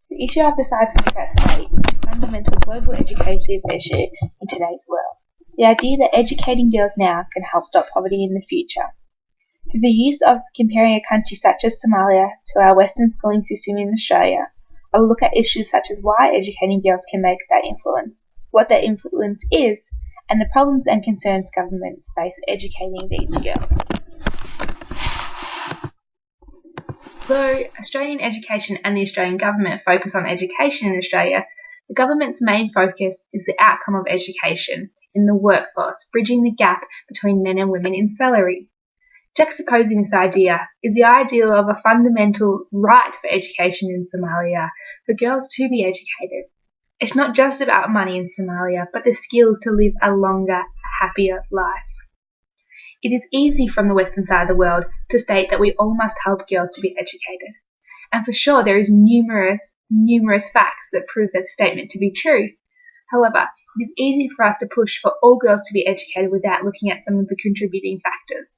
The issue I've decided to look at today is a fundamental global educative issue in today's world. The idea that educating girls now can help stop poverty in the future. Through the use of comparing a country such as Somalia to our Western schooling system in Australia, I will look at issues such as why educating girls can make that influence, what that influence is, and the problems and concerns governments face educating these girls. Though Australian education and the Australian government focus on education in Australia, the government's main focus is the outcome of education in the workforce, bridging the gap between men and women in salary. Juxtaposing this idea is the ideal of a fundamental right for education in Somalia for girls to be educated. It's not just about money in Somalia, but the skills to live a longer, happier life. It is easy from the Western side of the world to state that we all must help girls to be educated. And for sure there is numerous facts that prove that statement to be true. However, it is easy for us to push for all girls to be educated without looking at some of the contributing factors.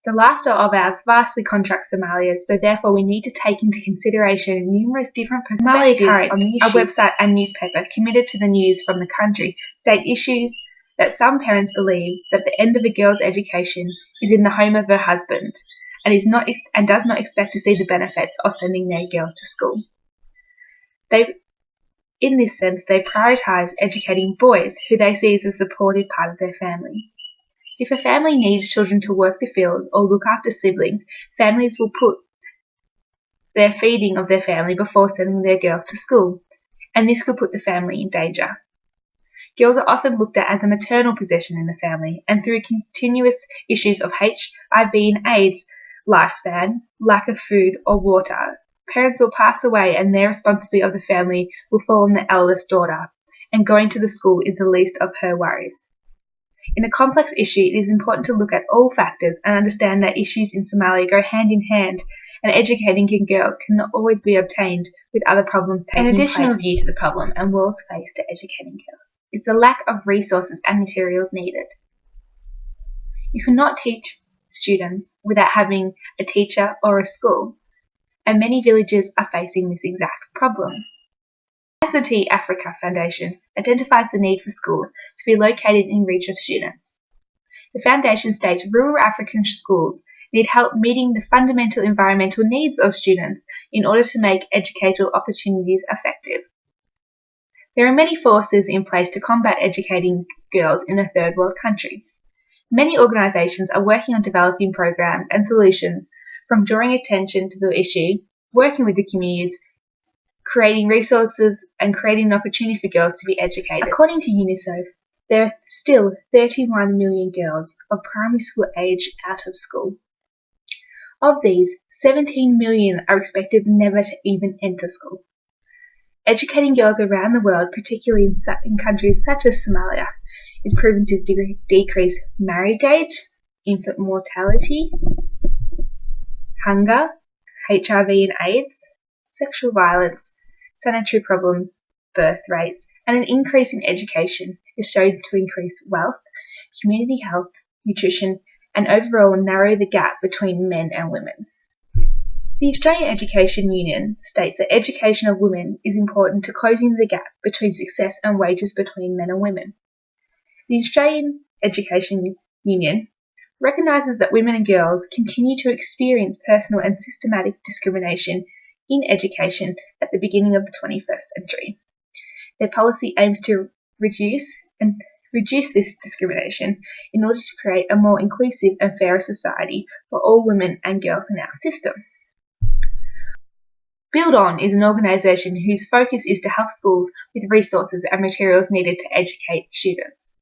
The lifestyle of ours vastly contracts Somalia's, so therefore we need to take into consideration numerous different perspectives on the issue. Our website and newspaper committed to the news from the country state issues that some parents believe that the end of a girl's education is in the home of her husband and does not expect to see the benefits of sending their girls to school. In this sense, they prioritise educating boys, who they see as a supportive part of their family. If a family needs children to work the fields or look after siblings, families will put their feeding of their family before sending their girls to school, and this could put the family in danger. Girls are often looked at as a maternal possession in the family, and through continuous issues of HIV and AIDS, lifespan, lack of food or water, parents will pass away and their responsibility of the family will fall on the eldest daughter, and going to the school is the least of her worries. In a complex issue, it is important to look at all factors and understand that issues in Somalia go hand in hand, and educating girls cannot always be obtained with other problems taking place. An additional view to the problem and walls faced to educating girls is the lack of resources and materials needed. You cannot teach students without having a teacher or a school, and many villages are facing this exact problem. ICT Africa Foundation identifies the need for schools to be located in reach of students. The foundation states rural African schools need help meeting the fundamental environmental needs of students in order to make educational opportunities effective. There are many forces in place to combat educating girls in a third world country. Many organisations are working on developing programs and solutions, from drawing attention to the issue, working with the communities, creating resources and creating an opportunity for girls to be educated. According to UNICEF, there are still 31 million girls of primary school age out of school. Of these, 17 million are expected never to even enter school. Educating girls around the world, particularly in countries such as Somalia, is proven to decrease marriage age, infant mortality, hunger, HIV and AIDS, sexual violence, sanitary problems, birth rates, and an increase in education is shown to increase wealth, community health, nutrition, and overall narrow the gap between men and women. The Australian Education Union states that education of women is important to closing the gap between success and wages between men and women. The Australian Education Union recognises that women and girls continue to experience personal and systematic discrimination in education at the beginning of the 21st century. Their policy aims to reduce this discrimination in order to create a more inclusive and fairer society for all women and girls in our system. Build On is an organisation whose focus is to help schools with resources and materials needed to educate students.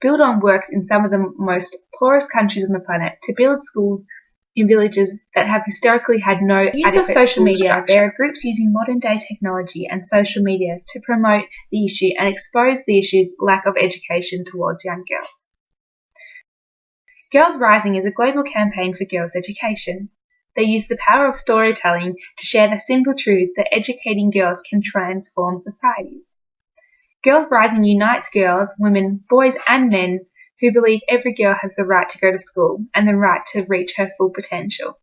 Build On works in some of the most poorest countries on the planet to build schools in villages that have historically had no use of social media. Structure. There are groups using modern-day technology and social media to promote the issue and expose the issue's lack of education towards young girls. Girls Rising is a global campaign for girls' education. They use the power of storytelling to share the simple truth that educating girls can transform societies. Girls Rising unites girls, women, boys and men who believe every girl has the right to go to school and the right to reach her full potential.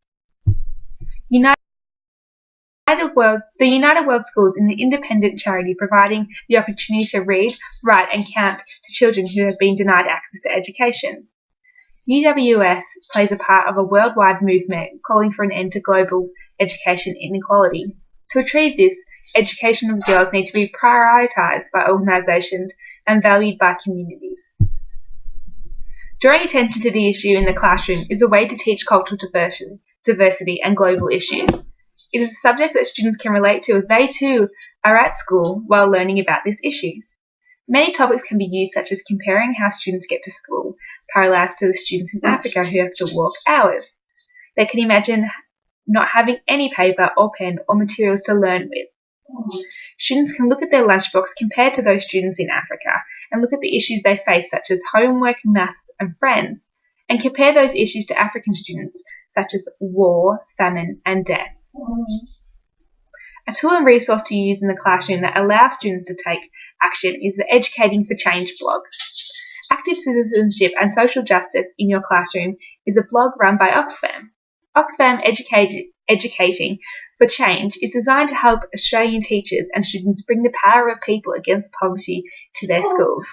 The United World Schools is an independent charity providing the opportunity to read, write and count to children who have been denied access to education. UWS plays a part of a worldwide movement calling for an end to global education inequality. To achieve this, education of girls needs to be prioritised by organisations and valued by communities. Drawing attention to the issue in the classroom is a way to teach cultural diversity and global issues. It is a subject that students can relate to as they too are at school while learning about this issue. Many topics can be used, such as comparing how students get to school, parallels to the students in Africa who have to walk hours. They can imagine not having any paper or pen or materials to learn with. Students can look at their lunchbox compared to those students in Africa and look at the issues they face, such as homework, maths and friends, and compare those issues to African students, such as war, famine and death. A tool and resource to use in the classroom that allows students to take action is the Educating for Change blog. Active Citizenship and Social Justice in Your Classroom is a blog run by Oxfam. Oxfam Educating for Change is designed to help Australian teachers and students bring the power of people against poverty to their schools.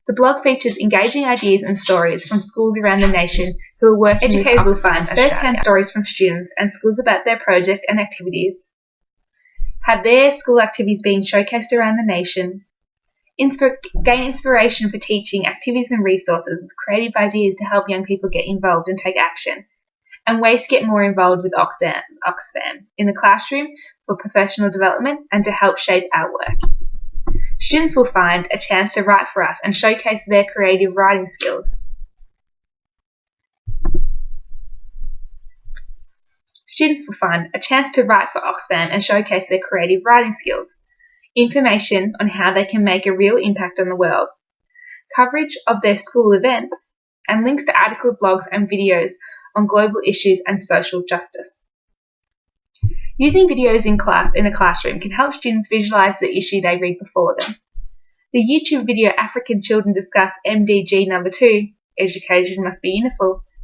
The blog features engaging ideas and stories from schools around the nation who are working with Oxfam. Educators will find first-hand stories from students and schools about their project and activities. Have their school activities been showcased around the nation? Gain inspiration for teaching activities and resources with creative ideas to help young people get involved and take action. And ways to get more involved with Oxfam in the classroom for professional development and to help shape our work. Students will find a chance to write for us and showcase their creative writing skills. Students will find a chance to write for Oxfam and showcase their creative writing skills. Information on how they can make a real impact on the world. Coverage of their school events and links to articles, blogs and videos on global issues and social justice. Using videos in a classroom can help students visualize the issue they read before them. The YouTube video African Children Discuss MDG number 2, Education Must Be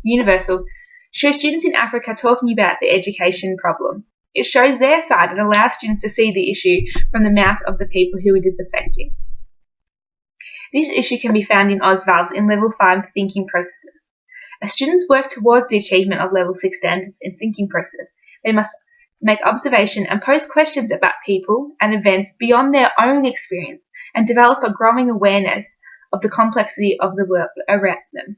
Universal, shows students in Africa talking about the education problem. It shows their side and allows students to see the issue from the mouth of the people who it is affecting. This issue can be found in AusValves in Level 5 Thinking Processes. As students work towards the achievement of Level 6 standards in thinking process, they must make observation and pose questions about people and events beyond their own experience and develop a growing awareness of the complexity of the world around them.